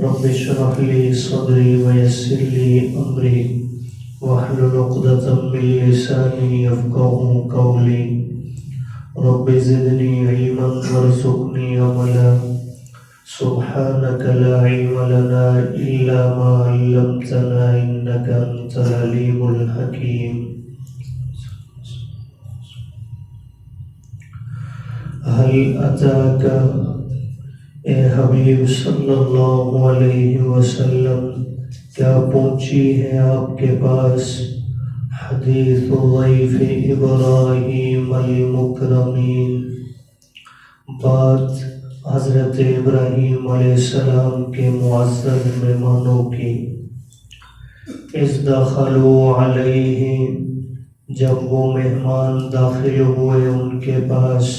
رب اشرح لي صدري ويسر لي أمري واحلل عقدة من لساني يفقهوا قولي رب زدني علما وارزقني عملا سبحانك لا علم لنا إلا ما علمتنا إنك أنت العليم الحكيم هل أتاك اے حبیب صلی اللہ علیہ وسلم کیا پہنچی ہے آپ کے پاس حدیث ضیف ابراہیم المکرمین، بات حضرت ابراہیم علیہ السلام کے معزز مہمانوں کی۔ اذ دخلوا علیہ، جب وہ مہمان داخل ہوئے ان کے پاس،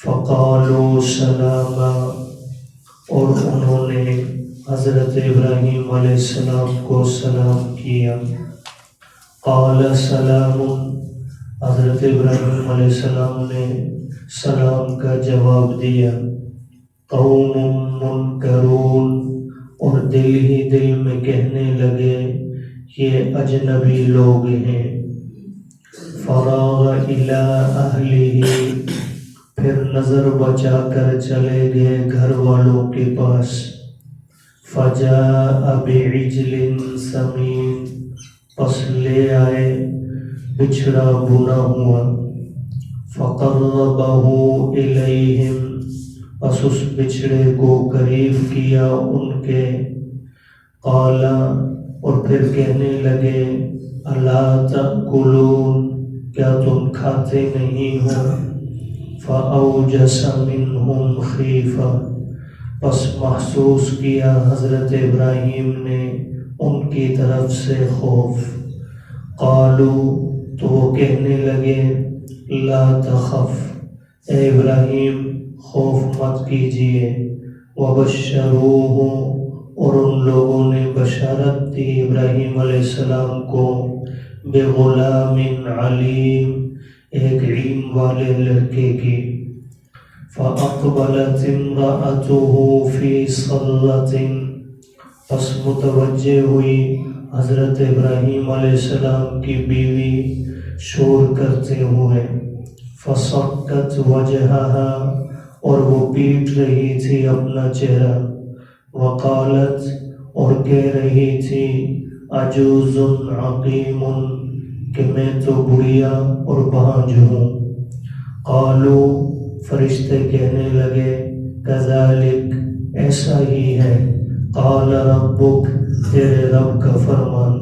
فقالوا سلاما، اور انہوں نے حضرت ابراہیم علیہ السلام کو سلام کیا۔ قال سلام، حضرت ابراہیم علیہ السلام نے سلام کا جواب دیا۔ قوم منکرون، اور دل ہی دل میں کہنے لگے یہ اجنبی لوگ ہیں۔ فراغ الی اہلہ، پھر نظر بچا کر چلے گئے گھر والوں کے پاس۔ فجاء بعجل سمین، پس لے آئے بچھڑا بنا ہوا۔ فقربہ الیہم، پس اس بچھڑے کو قریب کیا ان کے۔ قال، اور پھر کہنے لگے الا تأکلون، کیا تم کھاتے نہیں ہو؟ فأوجس منہم خیفہ، پس محسوس کیا حضرت ابراہیم نے ان کی طرف سے خوف۔ قالوا، تو وہ کہنے لگے لا تخف، اے ابراہیم خوف مت کیجیے۔ وبشروہ، اور ان لوگوں نے بشارت دی ابراہیم علیہ السلام کو بغلام علیم، ایک علم والے لڑکے کی۔ فأقبلت امرأته في صرة، پس متوجہ ہوئی حضرت ابراہیم علیہ السلام کی بیوی شور کرتے ہوئے۔ فصکت وجہها، اور وہ پیٹ رہی تھی اپنا چہرہ۔ وقالت، اور کہہ رہی تھی عجوز عقیم، کہ میں تو بڑھیا اور بانجھ ہوں۔ قالوا، فرشتے کہنے لگے کذالک، ایسا ہی ہے۔ قال ربک، تیرے رب کا فرمان۔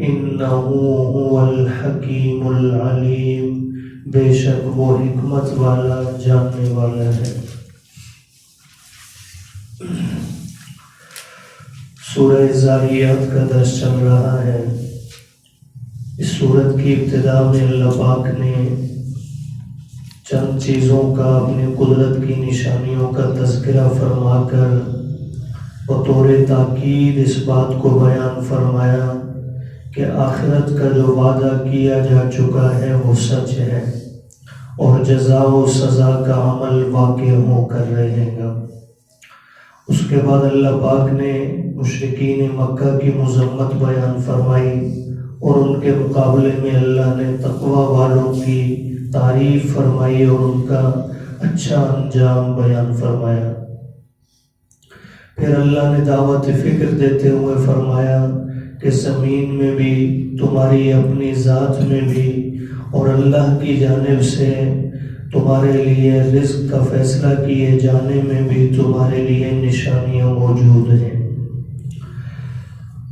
انہ هو الحکیم العلیم، بے شک وہ حکمت والا جاننے والا ہے۔ سورہ زاریات کا درس چل رہا ہے۔ اس سورت کی ابتدا میں اللہ پاک نے چند چیزوں کا، اپنی قدرت کی نشانیوں کا تذکرہ فرما کر بطور تاکید اس بات کو بیان فرمایا کہ آخرت کا جو وعدہ کیا جا چکا ہے وہ سچ ہے، اور جزا و سزا کا عمل واقع ہو کر رہے گا۔ اس کے بعد اللہ پاک نے مشرکین مکہ کی مذمت بیان فرمائی، اور ان کے مقابلے میں اللہ نے تقوی والوں کی تعریف فرمائی اور ان کا اچھا انجام بیان فرمایا۔ پھر اللہ نے دعوت فکر دیتے ہوئے فرمایا کہ زمین میں بھی، تمہاری اپنی ذات میں بھی، اور اللہ کی جانب سے تمہارے لیے رزق کا فیصلہ کیے جانے میں بھی تمہارے لیے نشانیاں موجود ہیں۔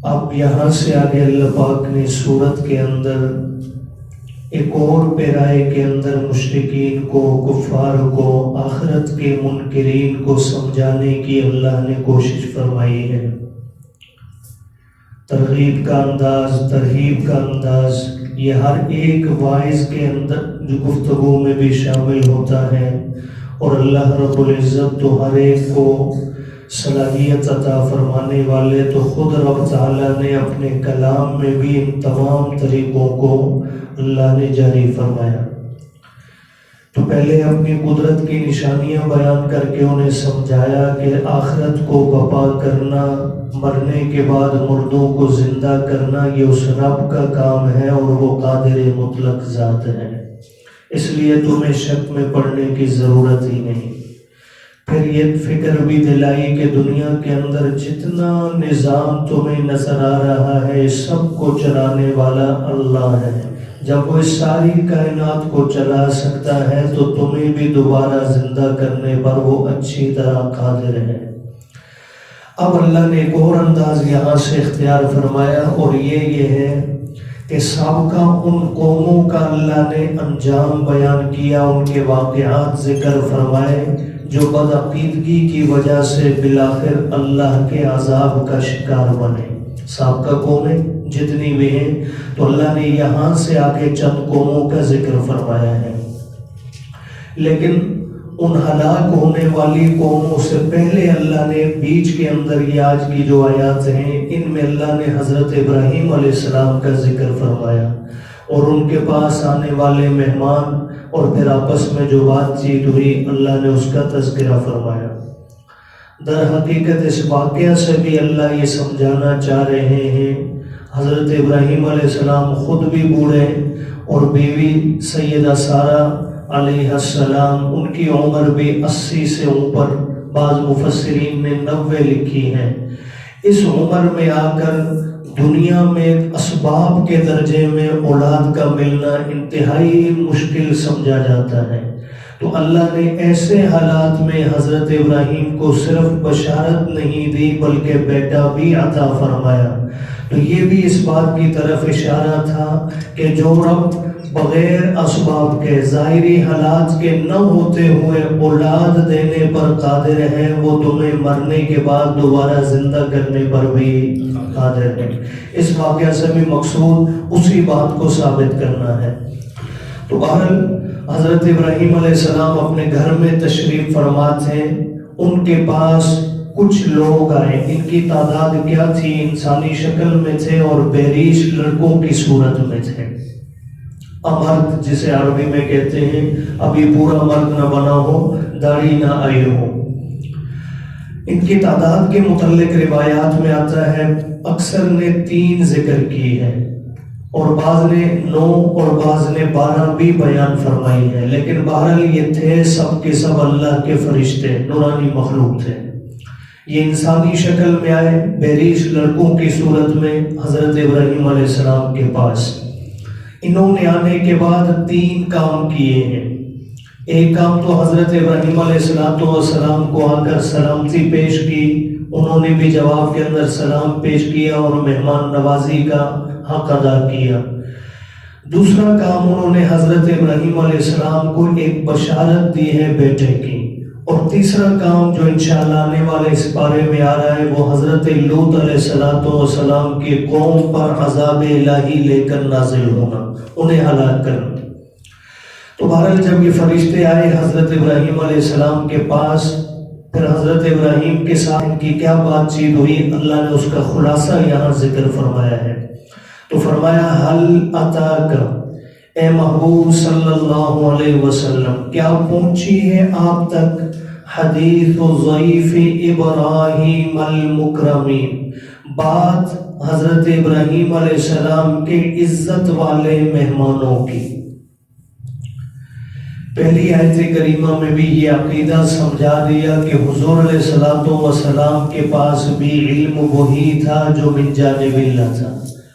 اب یہاں سے آگے اللہ پاک نے سورت کے اندر ایک اور پیرائے کے اندر مشرکین کو، کفار کو، آخرت کے منکرین کو سمجھانے کی اللہ نے کوشش فرمائی ہے۔ ترغیب کا انداز، ترہیب کا انداز، یہ ہر ایک واعظ کے اندر جو گفتگو میں بھی شامل ہوتا ہے، اور اللہ رب العزت تو ہر ایک کو صلاحیت عطا فرمانے والے، تو خود رب تعالیٰ نے اپنے کلام میں بھی ان تمام طریقوں کو اللہ نے جاری فرمایا۔ تو پہلے اپنی قدرت کی نشانیاں بیان کر کے انہیں سمجھایا کہ آخرت کو برپا کرنا، مرنے کے بعد مردوں کو زندہ کرنا، یہ اس رب کا کام ہے اور وہ قادر مطلق ذات ہے، اس لیے تمہیں شک میں پڑنے کی ضرورت ہی نہیں۔ پھر یہ فکر بھی دلائی کہ دنیا کے اندر جتنا نظام تمہیں نظر آ رہا ہے سب کو چلانے والا اللہ ہے۔ جب وہ اس ساری کائنات کو چلا سکتا ہے تو تمہیں بھی دوبارہ زندہ کرنے پر وہ اچھی طرح قادر ہے۔ اب اللہ نے ایک اور انداز یہاں سے اختیار فرمایا، اور یہ ہے کہ سابقہ ان قوموں کا اللہ نے انجام بیان کیا، ان کے واقعات ذکر فرمائے جو بدعقیدگی کی وجہ سے بالآخر اللہ کے عذاب کا شکار بنے۔ سابقہ قومیں جتنی بھی ہیں، تو اللہ نے یہاں سے آگے چند قوموں کا ذکر فرمایا ہے، لیکن ان ہلاک ہونے والی قوموں سے پہلے اللہ نے بیچ کے اندر یہ آج کی جو آیات ہیں ان میں اللہ نے حضرت ابراہیم علیہ السلام کا ذکر فرمایا اور ان کے پاس آنے والے مہمان، اور پھر آپس میں جو بات چیت ہوئی اللہ نے اس کا تذکرہ فرمایا۔ در حقیقت اس واقعہ سے بھی اللہ یہ سمجھانا چاہ رہے ہیں، حضرت ابراہیم علیہ السلام خود بھی بوڑھے اور بیوی سیدہ سارہ علیہ السلام ان کی عمر بھی 80 سے اوپر، بعض مفسرین نے 90 لکھی ہے۔ اس عمر میں آ کر دنیا میں اسباب کے درجے میں اولاد کا ملنا انتہائی مشکل سمجھا جاتا ہے، تو اللہ نے ایسے حالات میں حضرت ابراہیم کو صرف بشارت نہیں دی بلکہ بیٹا بھی عطا فرمایا۔ تو یہ بھی اس بات کی طرف اشارہ تھا کہ جو رب بغیر اسباب کے، ظاہری حالات کے نہ ہوتے ہوئے اولاد دینے پر قادر ہے، وہ تمہیں مرنے کے بعد دوبارہ زندہ کرنے پر بھی قادر ہے۔ اس واقعہ سے بھی مقصود اسی بات کو ثابت کرنا ہے۔ تو بہرحال حضرت ابراہیم علیہ السلام اپنے گھر میں تشریف فرما تھے، ان کے پاس کچھ لوگ آئے، ان کی تعداد کیا تھی؟ انسانی شکل میں تھے اور بہریش لڑکوں کی صورت میں تھے، امرد جسے عربی میں کہتے ہیں، ابھی پورا مرد نہ بنا ہو، داڑھی نہ آئی ہو۔ ان کی تعداد کے متعلق روایات میں آتا ہے، اکثر نے 3 ذکر کی ہے اور بعض نے 9 اور بعض نے 12 بھی بیان فرمائی ہے، لیکن بہرحال یہ تھے سب کے سب اللہ کے فرشتے، نورانی مخلوق تھے۔ یہ انسانی شکل میں آئے، بہریش لڑکوں کی صورت میں حضرت ابراہیم علیہ السلام کے پاس۔ انہوں نے آنے کے بعد 3 کام کیے ہیں۔ ایک کام تو حضرت ابراہیم علیہ السلام کو آ کر سلامتی پیش کی، انہوں نے بھی جواب کے اندر سلام پیش کیا اور مہمان نوازی کا حق ادا کیا۔ دوسرا کام انہوں نے حضرت ابراہیم علیہ السلام کو ایک بشارت دی ہے بیٹے کی، اور تیسرا کام جو انشاءاللہ آنے والے اس بارے میں آ رہا ہے وہ حضرت لوط علیہ السلام کی قوم پر عذاب الہی لے کر نازل ہونا، انہیں ہلاک کرنا۔ تو بہرحال جب یہ فرشتے آئے حضرت ابراہیم علیہ السلام کے پاس، پھر حضرت ابراہیم کے ساتھ ان کی کیا بات چیت ہوئی اللہ نے اس کا خلاصہ یہاں ذکر فرمایا ہے۔ تو فرمایا حل اتاک، اے محبوب صلی اللہ علیہ وسلم کیا پہنچی ہے آپ تک حدیث ضعیف ابراہیم المکرمین، بات حضرت ابراہیم علیہ السلام کے عزت والے مہمانوں کی۔ پہلی آیت کریمہ میں بھی یہ عقیدہ سمجھا دیا کہ حضور علیہ السلام کے پاس بھی علم وہی تھا جو من جانب اللہ تھا۔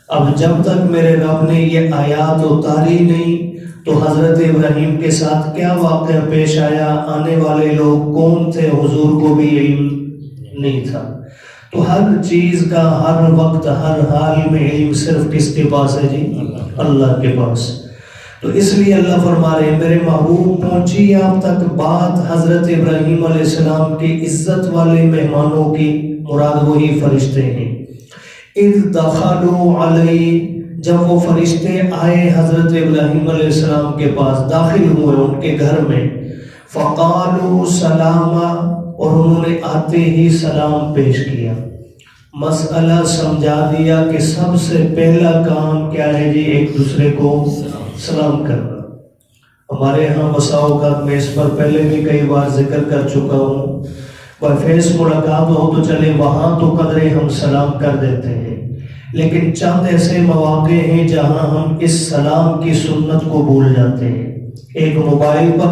اب جب تک میرے رب نے یہ آیات اتاری نہیں تو حضرت ابراہیم کے ساتھ کیا واقعہ پیش آیا، آنے والے لوگ کون تھے، حضور کو بھی علم نہیں تھا۔ تو ہر چیز کا ہر وقت ہر حال میں علم صرف کس کے پاس ہے جی؟ اللہ کے پاس۔ تو اس لیے اللہ فرما رہے ہیں میرے محبوب پہنچی آپ تک بات حضرت ابراہیم علیہ السلام کی عزت والے مہمانوں کی، مراد وہی فرشتے ہیں۔ اذ دخلوا علیہ، جب وہ فرشتے آئے حضرت ابراہیم علیہ السلام کے پاس، داخل ہوئے ان کے گھر میں، فقالوا سلاما، اور انہوں نے آتے ہی سلام پیش کیا۔ مسئلہ سمجھا دیا کہ سب سے پہلا کام کیا ہے جی؟ ایک دوسرے کو سلام کرنا۔ ہمارے ہاں بسا اوقات میں اس پر پہلے بھی کئی بار ذکر کر چکا ہوں، فیس ملاقات ہو تو چلے وہاں تو قدرے ہم سلام کر دیتے ہیں، لیکن چند ایسے مواقع ہیں جہاں ہم اس سلام کی سنت کو بھول جاتے ہیں۔ ایک موبائل پر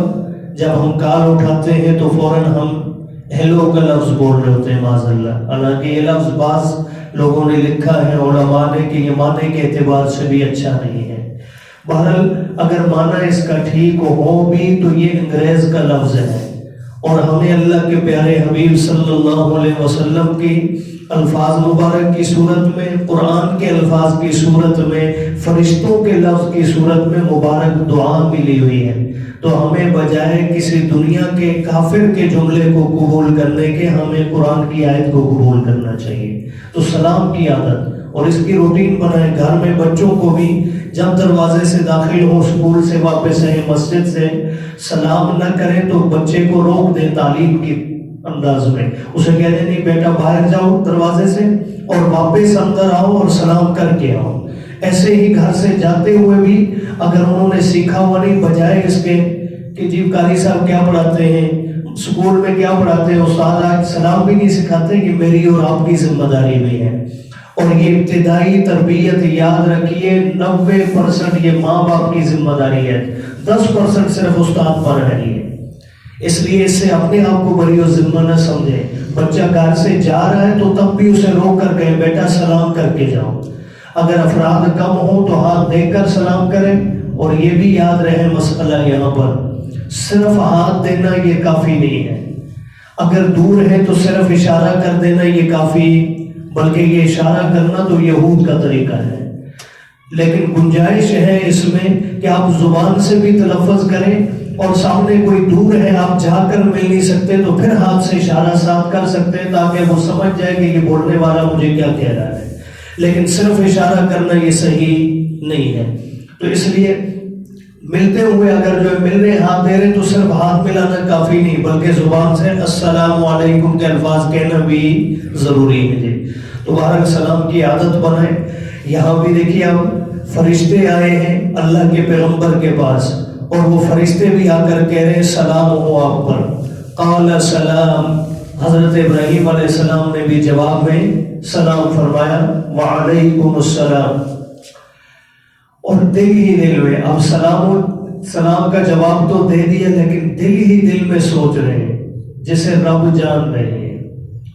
جب ہم کال اٹھاتے ہیں تو فوراً ہم ہیلو کا لفظ بول رہے ہوتے ہیں معاذ اللہ، حالانکہ یہ لفظ بعض لوگوں نے لکھا ہے علماء نے کہ یہ معنی کے اعتبار سے بھی اچھا نہیں ہے۔ بہرحال اگر معنی اس کا ٹھیک ہو بھی تو یہ انگریز کا لفظ ہے، اور ہمیں اللہ کے پیارے حبیب صلی اللہ علیہ وسلم کی الفاظ مبارک کی صورت میں، قرآن کے الفاظ کی صورت میں، فرشتوں کے لفظ کی صورت میں مبارک دعا ملی ہوئی ہے، تو ہمیں بجائے کسی دنیا کے کافر کے جملے کو قبول کرنے کے ہمیں قرآن کی آیت کو قبول کرنا چاہیے۔ تو سلام کی عادت اور اس کی روٹین بنائیں، گھر میں بچوں کو بھی جب دروازے سے داخل ہو، اسکول سے واپس آئیں، مسجد سے سلام نہ کریں تو بچے کو روک دیں تعلیم کی انداز میں، اسے کہہ دیں نہیں بیٹا باہر جاؤ دروازے سے اور واپس اندر آؤ اور سلام کر کے آؤ۔ ایسے ہی گھر سے جاتے ہوئے بھی اگر انہوں نے سیکھا ہوا نہیں، بجائے اس کے کہ جی قاری صاحب کیا پڑھاتے ہیں، اسکول میں کیا پڑھاتے ہیں، استاد آج سلام بھی نہیں سکھاتے، کہ میری اور آپ کی ذمہ داری بھی ہے۔ اور یہ ابتدائی تربیت یاد رکھیے 90% یہ ماں باپ کی ذمہ داری ہے، 10% صرف استاد پر رہی ہے۔ اس لیے اس سے اپنے آپ کو بری و ذمہ نہ سمجھے۔ بچہ گھر سے جا رہا ہے تو تب بھی اسے روک کر کہیں بیٹا سلام کر کے جاؤ۔ اگر افراد کم ہوں تو ہاتھ دے کر سلام کریں، اور یہ بھی یاد رہے مسئلہ یہاں پر صرف ہاتھ دینا یہ کافی نہیں ہے، اگر دور ہے تو صرف اشارہ کر دینا یہ کافی، بلکہ یہ اشارہ کرنا تو یہود کا طریقہ ہے۔ لیکن گنجائش ہے اس میں کہ آپ زبان سے بھی تلفظ کریں، اور سامنے کوئی دور ہے آپ جا کر مل نہیں سکتے تو پھر ہاتھ سے اشارہ ساتھ کر سکتے ہیں، تاکہ وہ سمجھ جائے کہ یہ بولنے والا مجھے کیا کہہ رہا ہے۔ لیکن صرف اشارہ کرنا یہ صحیح نہیں ہے۔ تو اس لیے ملتے ہوئے اگر جو مل رہے ہاتھ دے رہے تو صرف ہاتھ ملانا کافی نہیں، بلکہ زبان سے السلام علیکم کے الفاظ کہنا بھی ضروری ہے جی۔ تو بہرحال سلام کی عادت بنائیں۔ یہاں بھی دیکھیے اب فرشتے آئے ہیں اللہ کے پیغمبر کے پاس، اور وہ فرشتے بھی آ کر کہہ رہے ہیں سلام ہو آپ پر۔ قال سلام، حضرت ابراہیم علیہ السلام نے بھی جواب میں سلام فرمایا، وعلیکم السلام۔ اور دل ہی دل میں اب سلام کا جواب تو دے دیا، لیکن دل ہی دل میں سوچ رہے ہیں جسے رب جان رہے ہیں۔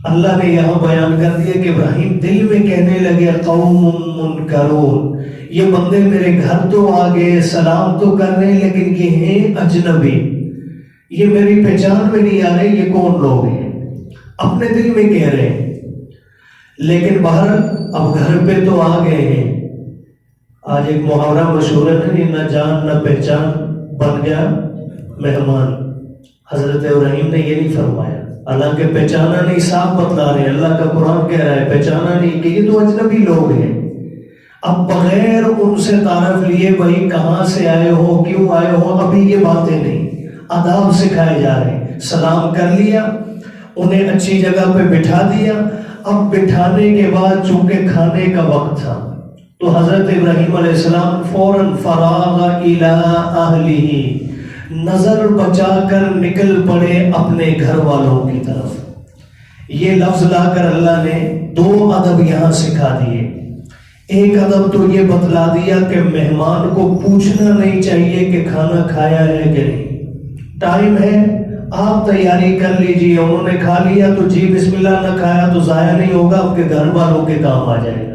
اللہ نے یہاں بیان کر دیا کہ ابراہیم دل میں کہنے لگے قوم منکرون، یہ بندے میرے گھر تو آ گئے، سلام تو کر رہے ہیں، لیکن یہ ہیں اجنبی، یہ میری پہچان میں نہیں آ رہے، یہ کون لوگ ہیں، اپنے دل میں کہہ رہے ہیں۔ لیکن باہر اب گھر پہ تو آ گئے ہیں۔ آج ایک محاورہ مشہور ہے نہ جان نہ پہچان بن گیا مہمان۔ حضرت ابراہیم نے یہ نہیں فرمایا، اللہ کے پہچانا نہیں، صاف بتلا رہے ہیں، اللہ کا قرآن کہہ رہا ہے پہچانا نہیں کہ یہ تو اجنبی لوگ ہیں۔ اب بغیر ان سے تعارف لیے بھائی کہاں سے آئے ہو، کیوں آئے ہو، ابھی یہ باتیں نہیں، آداب سکھائے جا رہے ہیں۔ سلام کر لیا، انہیں اچھی جگہ پہ بٹھا دیا۔ اب بٹھانے کے بعد چونکہ کھانے کا وقت تھا تو حضرت ابراہیم علیہ السلام فوراً فراغ الی اہلہ، نظر بچا کر نکل پڑے اپنے گھر والوں کی طرف۔ یہ لفظ لا کر اللہ نے دو ادب یہاں سکھا دیے۔ ایک ادب تو یہ بتلا دیا کہ مہمان کو پوچھنا نہیں چاہیے کہ کھانا کھایا ہے کہ نہیں، ٹائم ہے آپ تیاری کر لیجیے، انہوں نے کھا لیا تو جی بسم اللہ، نہ کھایا تو ضائع نہیں ہوگا، آپ کے گھر والوں کے کام آ جائے گا۔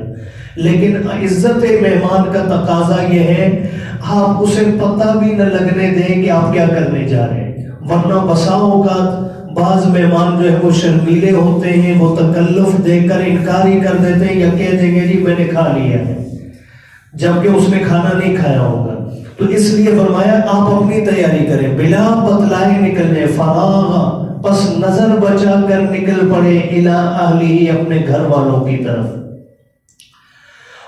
لیکن عزت مہمان کا تقاضا یہ ہے آپ اسے پتہ بھی نہ لگنے دیں کہ آپ کیا کرنے جا رہے ہیں، ورنہ بسا اوقات بعض مہمان جو ہے وہ شرمیلے ہوتے ہیں، وہ تکلف دے کر انکار ہی کر دیتے ہیں یا کہہ دیں گے جی میں نے کھا لیا ہے، جبکہ اس نے کھانا نہیں کھایا ہوگا۔ تو اس لیے فرمایا آپ اپنی تیاری کریں، بلا بتلائے نکلنے، فراغ پس نظر بچا کر نکل پڑے الی اہلہ، اپنے گھر والوں کی طرف۔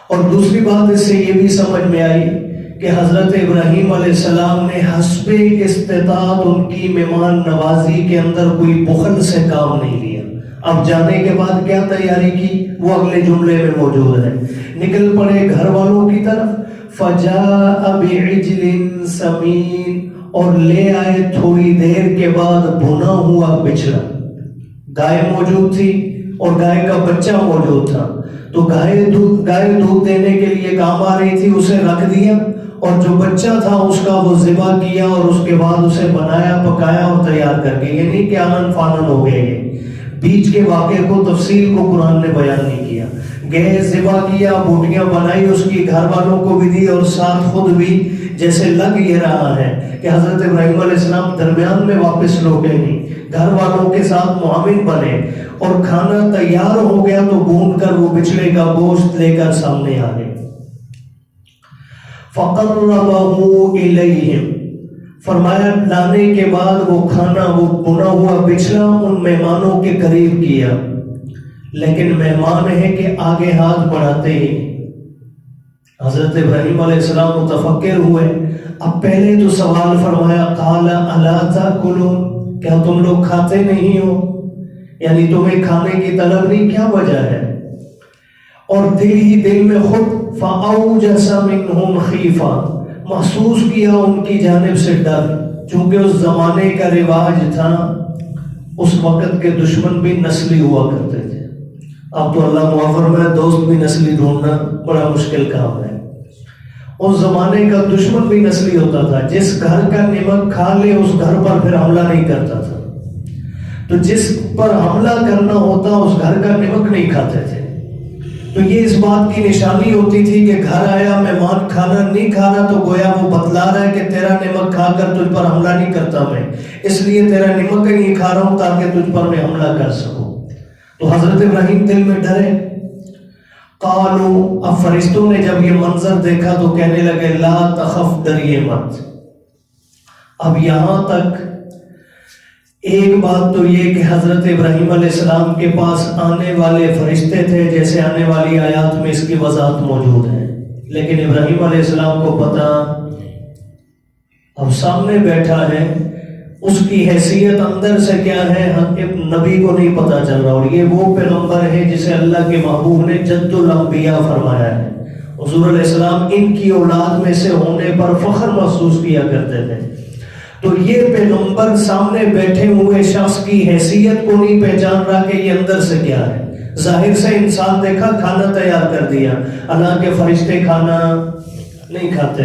اور دوسری بات اس سے یہ بھی سمجھ میں آئی کہ حضرت ابراہیم علیہ السلام نے حسب استطاعت ان کی مہمان نوازی کے اندر کوئی بخل سے کام نہیں لیا۔ اب جانے کے بعد کیا تیاری کی وہ اگلے جملے میں موجود ہے۔ نکل پڑے گھر والوں کی طرف، فجاء بعجل سمین، اور لے آئے تھوڑی دیر کے بعد بھنا ہوا بچڑا. گائے موجود تھی اور گائے کا بچہ موجود تھا. تو گائے دودھ دینے کے لیے کام آ رہی تھی, اسے رکھ دیا, اور جو بچہ تھا اس کا وہ ذبح کیا, اور اس کے بعد اسے بنایا, پکایا اور تیار کر کے. یہ نہیں کہ آنن فانن ہو گئے. یہ بیچ کے واقعے کو, تفصیل کو قرآن نے بیان نہیں کیا. گئے, ذبح کیا, بوٹیاں بنائی, اس کی گھر والوں کو بھی دی, اور ساتھ خود بھی. جیسے لگ یہ رہا ہے کہ حضرت ابراہیم علیہ السلام درمیان میں واپس لوٹے نہیں, گھر والوں کے ساتھ معاون بنے, اور کھانا تیار ہو گیا تو بھون کر وہ بچڑے کا گوشت لے کر سامنے آ گئے. فَقَرَّبَهُ إِلَيْهِمْ, فرمایا لانے کے بعد وہ کھانا, وہ بنا ہوا بچڑا ان مہمانوں کے قریب کیا. لیکن مہمان ہے کہ آگے ہاتھ بڑھاتے ہی حضرت ابراہیم علیہ السلام متفکر ہوئے. اب پہلے تو سوال فرمایا, قَالَ أَلَا تَأْكُلُونَ, کیا تم لوگ کھاتے نہیں ہو؟ یعنی تمہیں کھانے کی طلب نہیں, کیا وجہ ہے؟ اور دل ہی دل میں خود فَأَوْجَسَ مِنْهُمْ خِيفَةً, محسوس کیا ان کی جانب سے ڈر, چونکہ اس زمانے کا رواج تھا, اس وقت کے دشمن بھی نسلی ہوا کرتے تھے. اب تو اللہ معاف فرمائے, دوست بھی نسلی ڈھونڈنا بڑا مشکل کام ہے. اس زمانے کا دشمن بھی نسلی ہوتا تھا. جس گھر کا نمک کھا لے اس گھر پر پھر حملہ نہیں کرتا تھا. تو جس پر حملہ کرنا ہوتا اس گھر کا نمک نہیں کھاتے تھے. تو یہ اس بات کی نشانی ہوتی تھی کہ گھر آیا مہمان, کھانا نہیں کھا رہا تو گویا وہ بتلا رہا ہے کہ تیرا نمک کھا کر تجھ پر حملہ نہیں کرتا میں, اس لیے تیرا نمک نہیں کھا رہا ہوں تاکہ تجھ پر میں حملہ کر سکوں. تو حضرت ابراہیم دل میں ڈرے. قالوا, اب فرشتوں نے جب یہ منظر دیکھا تو کہنے لگے, لا تخف, ڈریے مت. اب یہاں تک ایک بات تو یہ کہ حضرت ابراہیم علیہ السلام کے پاس آنے والے فرشتے تھے, جیسے آنے والی آیات میں اس کی وضاحت موجود ہے. لیکن ابراہیم علیہ السلام کو پتا اب سامنے بیٹھا ہے, اس کی حیثیت اندر سے کیا ہے نبی کو نہیں پتا چل رہا. اور یہ وہ پیغمبر ہے جسے اللہ کے محبوب نے جد الانبیاء فرمایا ہے. حضور علیہ السلام ان کی اولاد میں سے ہونے پر فخر محسوس کیا کرتے تھے. تو یہ پیغمبر سامنے بیٹھے ہوئے شخص کی حیثیت کو نہیں پہچان رہا کہ یہ اندر سے کیا ہے. ظاہر سے انسان دیکھا, کھانا تیار کر دیا, حالانکہ فرشتے کھانا نہیں کھاتے.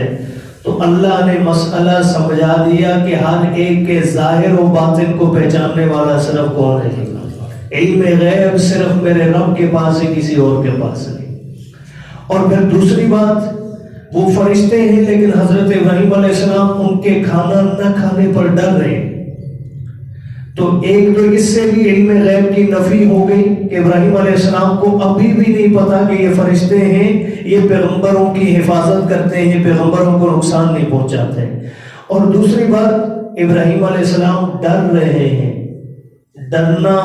تو اللہ نے مسئلہ سمجھا دیا کہ ہر ایک کے ظاہر و باطن کو پہچاننے والا صرف کون ہے. علم غیب صرف میرے رب کے پاس ہے, کسی اور کے پاس نہیں. اور پھر دوسری بات, وہ فرشتے ہیں لیکن حضرت ابراہیم علیہ السلام ان کے کھانا نہ کھانے پر ڈر رہے ہیں. تو ایک تو اس سے بھی علم غیب کی نفی ہو گئی کہ ابراہیم علیہ السلام کو ابھی بھی نہیں پتا کہ یہ فرشتے ہیں, یہ پیغمبروں کی حفاظت کرتے ہیں, پیغمبروں کو نقصان نہیں پہنچاتے. اور دوسری بات, ابراہیم علیہ السلام ڈر رہے ہیں. ڈرنا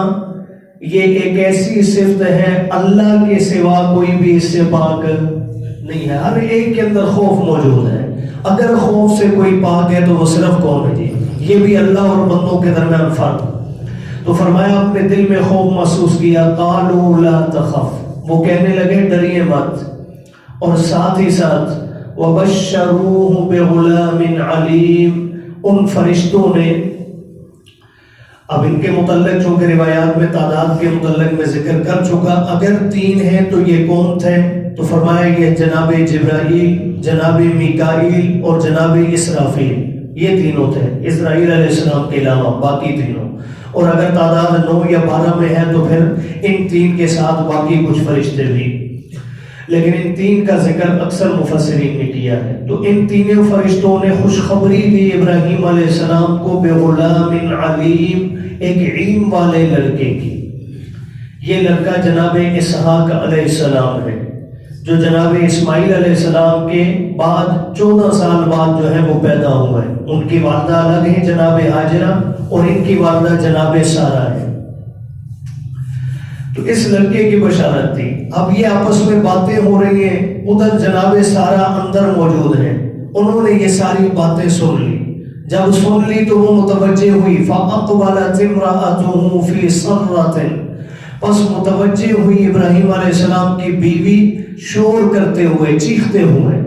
یہ ایک ایسی صفت ہے اللہ کے سوا کوئی بھی اس سے پاک نہیں ہے. ہر ایک کے اندر خوف موجود ہے. اگر خوف سے کوئی پاک ہے تو وہ صرف کون ہے جی؟ یہ بھی اللہ اور بندوں کے درمیان فرق. تو فرمایا اپنے دل میں خوف محسوس کیا. قالوا لا تخف, وہ کہنے لگے ڈریے مت. اور ساتھ ہی ساتھ وبشروه بغلام علیم, ان فرشتوں نے, اب ان کے متعلق چونکہ روایات میں تعداد کے متعلق میں ذکر کر چکا, اگر 3 ہیں تو یہ کون تھے؟ تو فرمایا یہ جناب جبرائیل, جناب میکائیل اور جناب اسرافیل, یہ تینوں تھے اسرائیل علیہ السلام کے علاوہ باقی تینوں. اور اگر تعداد 9 یا 12 میں ہے تو پھر ان 3 کے ساتھ باقی کچھ فرشتے بھی, لیکن ان 3 کا ذکر اکثر مفسرین نے کیا ہے. تو ان تینوں فرشتوں نے خوشخبری دی ابراہیم علیہ السلام کو بغلام علیم, ایک علم والے لڑکے کی. یہ لڑکا جناب اسحاق علیہ السلام ہے, جو جناب اسماعیل علیہ السلام کے بعد 14 سال بعد جو ہے وہ پیدا ہوئے. ان کی والدہ الگ ہیں جناب ہاجرہ, اور ان کی والدہ جناب سارہ ہے. تو اس لڑکے کی بشارت تھی. اب یہ آپس میں باتیں ہو رہی ہیں, ادھر جناب سارہ اندر موجود ہیں. انہوں نے یہ ساری باتیں سن لی. جب سن لی تو وہ متوجہ ہوئی. فَأَقْبَلَتِ امْرَأَتُهُ فِي صَرَّةٍ, پس متوجہ ہوئی ابراہیم علیہ السلام کی بیوی شور کرتے ہوئے, چیختے ہوئے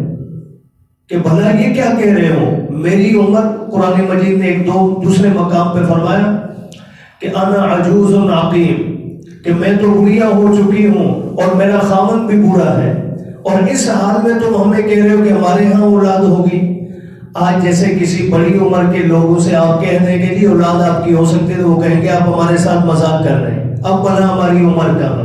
کہ بھلا یہ کیا کہہ رہے ہو, میری عمر، قرآن مجید نے ایک دو دوسرے مقام پہ فرمایا کہ انا عجوز عقیم، کہ میں تو بوڑھیا ہو چکی ہوں اور میرا خامن بھی بوڑھا ہے، اور اس حال میں تم ہمیں کہہ رہے ہو کہ ہمارے ہاں اولاد ہوگی۔ آج جیسے کسی بڑی عمر کے لوگوں سے آپ کہہ دیں کہ جی اولاد آپ کی ہو سکتی ہے، تو وہ کہیں گے آپ ہمارے ساتھ مذاق کر رہے ہیں، اب بنا ہماری عمر کہاں۔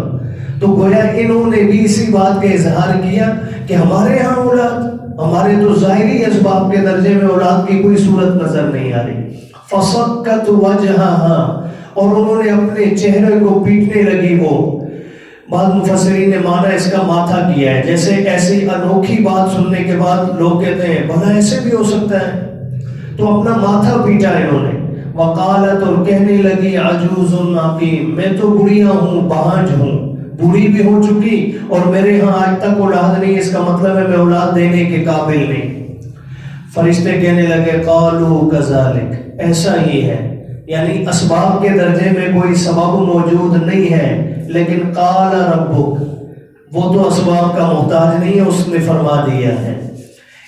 تو گویا انہوں نے بھی اسی بات کا اظہار کیا کہ ہمارے ہاں اولاد، ہمارے تو ظاہری اسباب کے درجے میں اولاد کی کوئی صورت نظر نہیں آ رہی۔ فَصَكَّتْ وَجْهَهَا، اور انہوں نے اپنے چہرے کو پیٹنے لگی وہ۔ بعض مفسرین نے مانا اس کا ماتھا کیا ہے، جیسے ایسی انوکھی بات سننے کے بعد لوگ کہتے ہیں بھلا ایسے بھی ہو سکتا ہے، تو اپنا ماتھا پیٹا انہوں نے۔ وقالت، اور کہنے لگی عجوز عقیم، میں تو بڑھیا ہوں، بانجھ ہوں، بوڑھی بھی ہو چکی اور میرے ہاں آج تک اولاد نہیں، اس کا مطلب ہے میں اولاد دینے کے قابل نہیں۔ فرشتے کہنے لگے قالوا کذالک، ایسا ہی ہے، یعنی اسباب کے درجے میں کوئی سبب موجود نہیں ہے، لیکن قال ربک، وہ تو اسباب کا محتاج نہیں ہے، اس نے فرما دیا ہے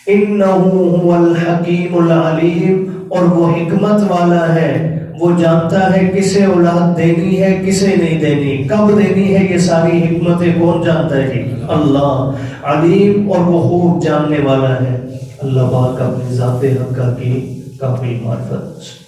انہ هو الحکیم العلیم، اور وہ حکمت والا ہے، وہ جانتا ہے کسے اولاد دینی ہے کسے نہیں دینی، کب دینی ہے، یہ ساری حکمتیں کون جانتا ہے؟ اللہ علیم، اور وہ خوب جاننے والا ہے۔ اللہ پاک اپنی ذات حق کی کافی معرفت